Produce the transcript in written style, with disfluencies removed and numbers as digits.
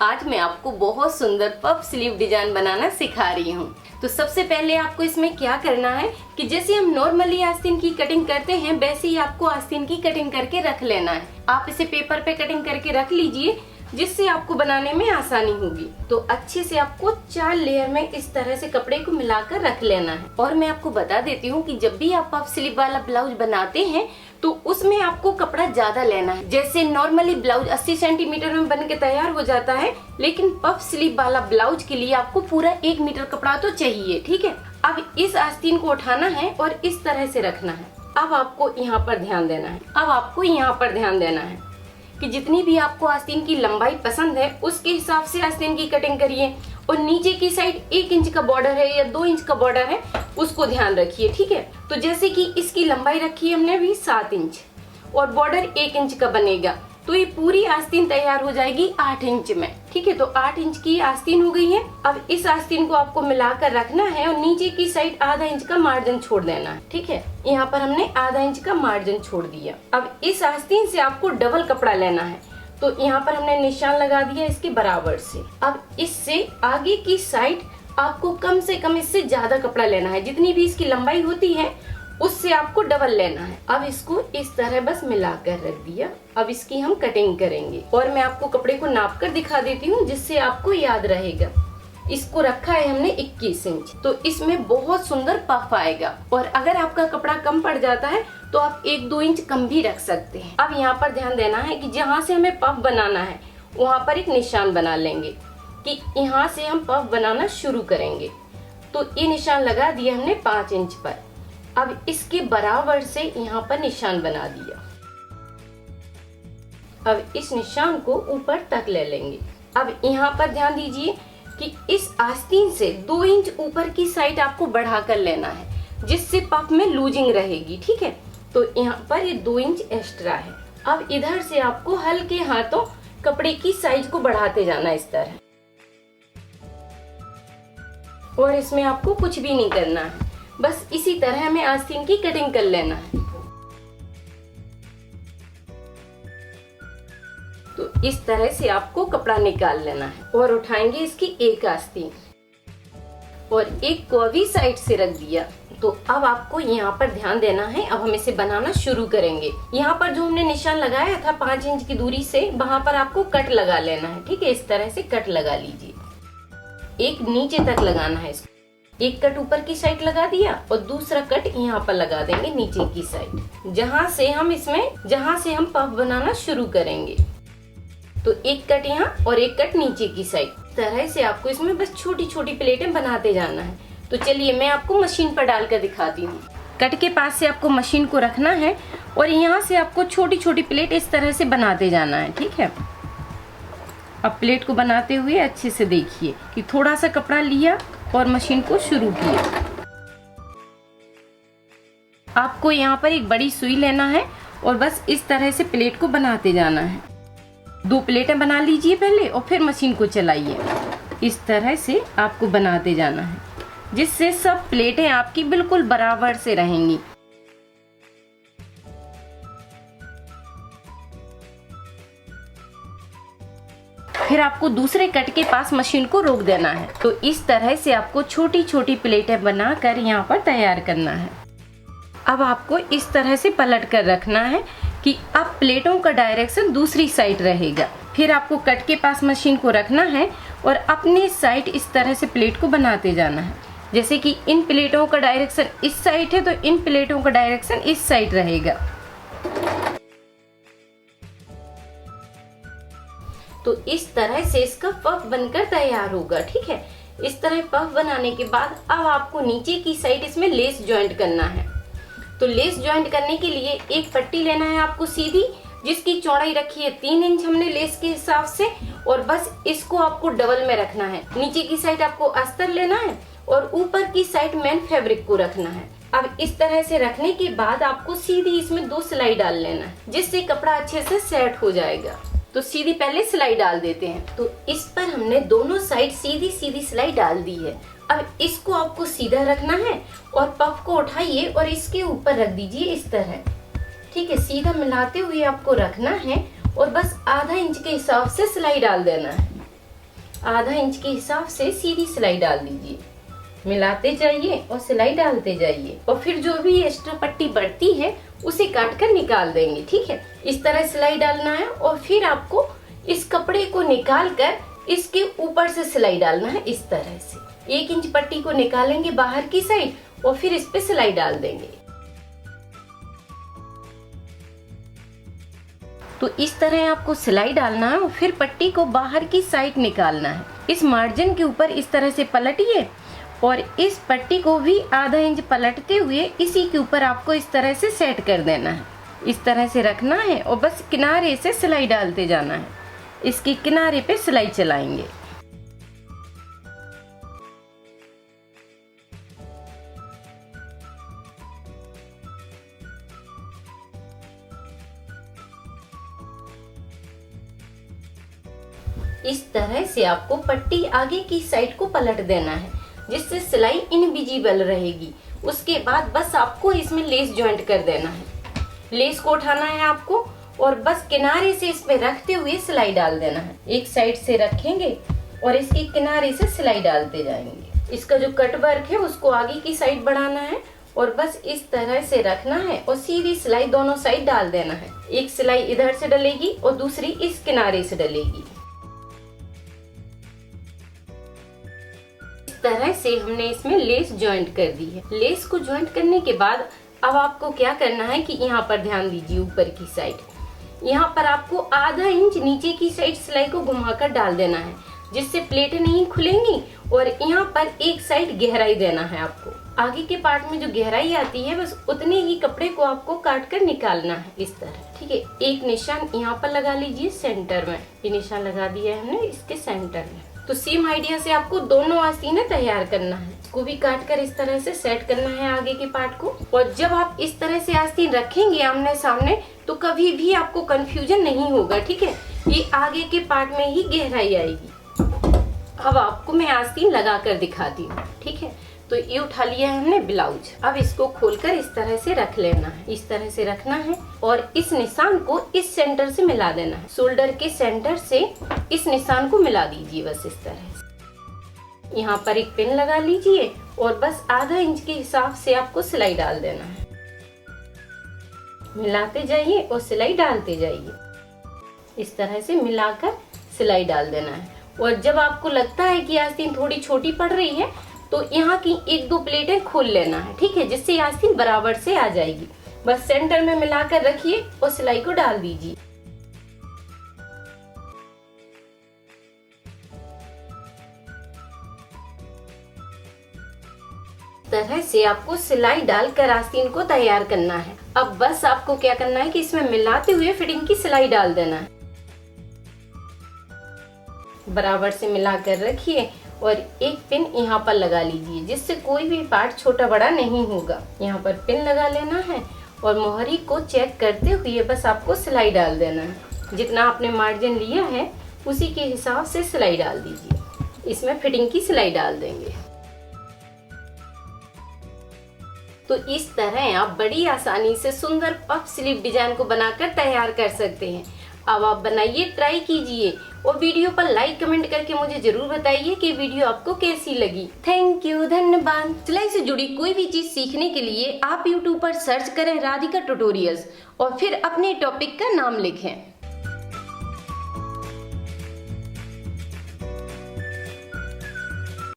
आज मैं आपको बहुत सुंदर पफ स्लीव डिजाइन बनाना सिखा रही हूँ। तो सबसे पहले आपको इसमें क्या करना है कि जैसे हम नॉर्मली आस्तीन की कटिंग करते हैं वैसे ही आपको आस्तीन की कटिंग करके रख लेना है। आप इसे पेपर पे कटिंग करके रख लीजिए जिससे आपको बनाने में आसानी होगी। तो अच्छे से आपको 4 लेयर में इस तरह से कपड़े को मिलाकर रख लेना है। और मैं आपको बता देती हूँ कि जब भी आप पफ स्लीव वाला ब्लाउज बनाते हैं तो उसमें आपको कपड़ा ज्यादा लेना है। जैसे नॉर्मली ब्लाउज 80 सेंटीमीटर में बन के तैयार हो जाता है, लेकिन पफ स्लीव वाला ब्लाउज के लिए आपको पूरा 1 मीटर कपड़ा तो चाहिए। ठीक है, अब इस आस्तीन को उठाना है और इस तरह से रखना है। अब आपको यहाँ पर ध्यान देना है कि जितनी भी आपको आस्तीन की लंबाई पसंद है उसके हिसाब से आस्तीन की कटिंग करिए। और नीचे की साइड 1 इंच का बॉर्डर है या 2 इंच का बॉर्डर है उसको ध्यान रखिए। ठीक है, तो जैसे कि इसकी लंबाई रखी है हमने अभी 7 इंच और बॉर्डर 1 इंच का बनेगा, तो ये पूरी आस्तीन तैयार हो जाएगी 8 इंच में। ठीक है, तो 8 इंच की आस्तीन हो गई है। अब इस आस्तीन को आपको मिलाकर रखना है और नीचे की साइड आधा इंच का मार्जिन छोड़ देना है। ठीक है, यहाँ पर हमने आधा इंच का मार्जिन छोड़ दिया। अब इस आस्तीन से आपको डबल कपड़ा लेना है, तो यहाँ पर हमने निशान लगा दिया इसके बराबर से। अब इससे आगे की साइड आपको कम से कम इससे ज्यादा कपड़ा लेना है, जितनी भी इसकी लंबाई होती है उससे आपको डबल लेना है। अब इसको इस तरह बस मिलाकर रख दिया। अब इसकी हम कटिंग करेंगे और मैं आपको कपड़े को नाप कर दिखा देती हूँ जिससे आपको याद रहेगा। इसको रखा है हमने 21 इंच, तो इसमें बहुत सुंदर पफ आएगा। और अगर आपका कपड़ा कम पड़ जाता है तो आप 1-2 इंच कम भी रख सकते हैं। अब यहाँ पर ध्यान देना है कि जहाँ से हमें पफ बनाना है वहाँ पर एक निशान बना लेंगे कि यहाँ से हम पफ बनाना शुरू करेंगे। तो ये निशान लगा दिया हमने 5 इंच पर। अब इसके बराबर से यहाँ पर निशान बना दिया। अब इस निशान को ऊपर तक ले लेंगे। अब यहाँ पर ध्यान दीजिए कि इस आस्तीन से 2 इंच ऊपर की साइड आपको बढ़ा कर लेना है जिससे पफ में लूजिंग रहेगी। ठीक है, तो यहाँ पर ये 2 इंच एक्स्ट्रा है। अब इधर से आपको हल्के हाथों कपड़े की साइज को बढ़ाते जाना इस तरह, और इसमें आपको कुछ भी नहीं करना है, बस इसी तरह हमें आस्तीन की कटिंग कर लेना है। तो इस तरह से आपको कपड़ा निकाल लेना है और उठाएंगे इसकी एक आस्तीन और एक को भी साइड से रख दिया। तो अब आपको यहाँ पर ध्यान देना है। अब हम इसे बनाना शुरू करेंगे। यहाँ पर जो हमने निशान लगाया था 5 इंच की दूरी से, वहां पर आपको कट लगा लेना है। ठीक है, इस तरह से कट लगा लीजिए। एक नीचे तक लगाना है इसको। एक कट ऊपर की साइड लगा दिया और दूसरा कट यहाँ पर लगा देंगे नीचे की साइड, जहाँ से हम पफ बनाना शुरू करेंगे। तो एक कट यहाँ और एक कट नीचे की साइड। इस तरह से आपको इसमें बस छोटी छोटी प्लेटें बनाते जाना है। तो चलिए मैं आपको मशीन पर डालकर दिखाती हूँ। कट के पास से आपको मशीन को रखना है और यहाँ से आपको छोटी छोटी प्लेट इस तरह से बनाते जाना है। ठीक है, अब प्लेट को बनाते हुए अच्छे से देखिए कि थोड़ा सा कपड़ा लिया और मशीन को शुरू किया। आपको यहाँ पर एक बड़ी सुई लेना है और बस इस तरह से प्लेट को बनाते जाना है। 2 प्लेटें बना लीजिए पहले और फिर मशीन को चलाइए। इस तरह से आपको बनाते जाना है जिससे सब प्लेटें आपकी बिल्कुल बराबर से रहेंगी। फिर आपको दूसरे कट के पास मशीन को रोक देना है। तो इस तरह से आपको छोटी छोटी प्लेटें बनाकर यहाँ पर तैयार करना है। अब आपको इस तरह से पलट कर रखना है कि अब प्लेटों का डायरेक्शन दूसरी साइड रहेगा। फिर आपको कट के पास मशीन को रखना है और अपने साइड इस तरह से प्लेट को बनाते जाना है। जैसे कि इन प्लेटों का डायरेक्शन इस साइड है तो इन प्लेटों का डायरेक्शन इस साइड रहेगा। तो इस तरह से इसका पफ बनकर तैयार होगा। ठीक है, इस तरह पफ बनाने के बाद अब आपको नीचे की साइड इसमें लेस ज्वाइंट करना है। तो लेस ज्वाइंट करने के लिए एक पट्टी लेना है आपको सीधी, जिसकी चौड़ाई रखी है 3 इंच हमने लेस के हिसाब से, और बस इसको आपको डबल में रखना है। नीचे की साइड आपको अस्तर लेना है और ऊपर की साइड मेन फैब्रिक को रखना है। अब इस तरह से रखने के बाद आपको सीधी इसमें 2 सिलाई डाल लेना है जिससे कपड़ा अच्छे से सेट हो जाएगा। तो सीधी पहले सिलाई डाल देते हैं। तो इस पर हमने दोनों साइड सीधी सीधी सिलाई डाल दी है। अब इसको आपको सीधा रखना है और पफ को उठाइए और इसके ऊपर रख दीजिए इस तरह। ठीक है, सीधा मिलाते हुए आपको रखना है और बस आधा इंच के हिसाब से सिलाई डाल देना है। आधा इंच के हिसाब से सीधी सिलाई डाल दीजिए। मिलाते जाइए और सिलाई डालते जाइए और फिर जो भी एक्स्ट्रा पट्टी बढ़ती है उसे काट कर निकाल देंगे। ठीक है, इस तरह सिलाई डालना है और फिर आपको इस कपड़े को निकाल कर इसके ऊपर से सिलाई डालना है। इस तरह से 1 इंच पट्टी को निकालेंगे बाहर की साइड और फिर इस पे सिलाई डाल देंगे। तो इस तरह आपको सिलाई डालना है और फिर पट्टी को बाहर की साइड निकालना है। इस मार्जिन के ऊपर इस तरह से पलटिए और इस पट्टी को भी आधा इंच पलटते हुए इसी के ऊपर आपको इस तरह से सेट कर देना है। इस तरह से रखना है और बस किनारे से सिलाई डालते जाना है। इसके किनारे पे सिलाई चलाएंगे। इस तरह से आपको पट्टी आगे की साइड को पलट देना है जिससे सिलाई इनविजिबल रहेगी। उसके बाद बस आपको इसमें लेस ज्वाइंट कर देना है। लेस को उठाना है आपको और बस किनारे से इस पे रखते हुए सिलाई डाल देना है। एक साइड से रखेंगे और इसके किनारे से सिलाई डालते जाएंगे। इसका जो कट वर्क है उसको आगे की साइड बढ़ाना है और बस इस तरह से रखना है और सीधी सिलाई दोनों साइड डाल देना है। एक सिलाई इधर से डलेगी और दूसरी इस किनारे से डलेगी। इस तरह से हमने इसमें लेस ज्वाइंट कर दी है। लेस को ज्वाइंट करने के बाद अब आपको क्या करना है कि यहाँ पर ध्यान दीजिए, ऊपर की साइड यहाँ पर आपको आधा इंच नीचे की साइड सिलाई को घुमाकर डाल देना है जिससे प्लेटें नहीं खुलेंगी और यहाँ पर एक साइड गहराई देना है आपको। आगे के पार्ट में जो गहराई आती है बस उतने ही कपड़े को आपको काट कर निकालना है इस तरह। ठीक है, एक निशान यहाँ पर लगा लीजिए सेंटर में। ये निशान लगा दिया है हमने इसके सेंटर में। तो सेम आइडिया से आपको दोनों आस्तीनें तैयार करना है। इसको भी काट कर इस तरह से सेट करना है आगे के पार्ट को। और जब आप इस तरह से आस्तीन रखेंगे आमने सामने तो कभी भी आपको कंफ्यूजन नहीं होगा। ठीक है, ये आगे के पार्ट में ही गहराई आएगी। अब आपको मैं आस्तीन लगा कर दिखाती हूँ। ठीक है, तो ये उठा लिया है हमने ब्लाउज। अब इसको खोलकर इस तरह से रख लेना है। इस तरह से रखना है और इस निशान को इस सेंटर से मिला देना है। शोल्डर के सेंटर से इस निशान को मिला दीजिए बस इस तरह से। यहाँ पर एक पिन लगा लीजिए और बस आधा इंच के हिसाब से आपको सिलाई डाल देना है। मिलाते जाइए और सिलाई डालते जाइए। इस तरह से मिलाकर सिलाई डाल देना है। और जब आपको लगता है कि आस्तीन थोड़ी छोटी पड़ रही है तो यहाँ की 1-2 प्लेटें खोल लेना है। ठीक है, जिससे आस्तीन बराबर से आ जाएगी। बस सेंटर में मिलाकर रखिए और सिलाई को डाल दीजिए। तरह से आपको सिलाई डालकर आस्तीन को तैयार करना है। अब बस आपको क्या करना है कि इसमें मिलाते हुए फिटिंग की सिलाई डाल देना है। बराबर से मिलाकर रखिए और एक पिन यहाँ पर लगा लीजिए जिससे कोई भी पार्ट छोटा बड़ा नहीं होगा। यहाँ पर पिन लगा लेना है और मोहरी को चेक करते हुए बस आपको सिलाई डाल देना है। जितना आपने मार्जिन लिया है उसी के हिसाब से सिलाई डाल दीजिए। इसमें फिटिंग की सिलाई डाल देंगे। तो इस तरह आप बड़ी आसानी से सुंदर पफ स्लीव डिजाइन को बनाकर तैयार कर सकते हैं। अब आप बनाइए, ट्राई कीजिए और वीडियो पर लाइक कमेंट करके मुझे जरूर बताइए कि वीडियो आपको कैसी लगी। थैंक यू, धन्यवाद। सिलाई से जुड़ी कोई भी चीज सीखने के लिए आप YouTube पर सर्च करें राधिका ट्यूटोरियल्स और फिर अपने टॉपिक का नाम लिखें।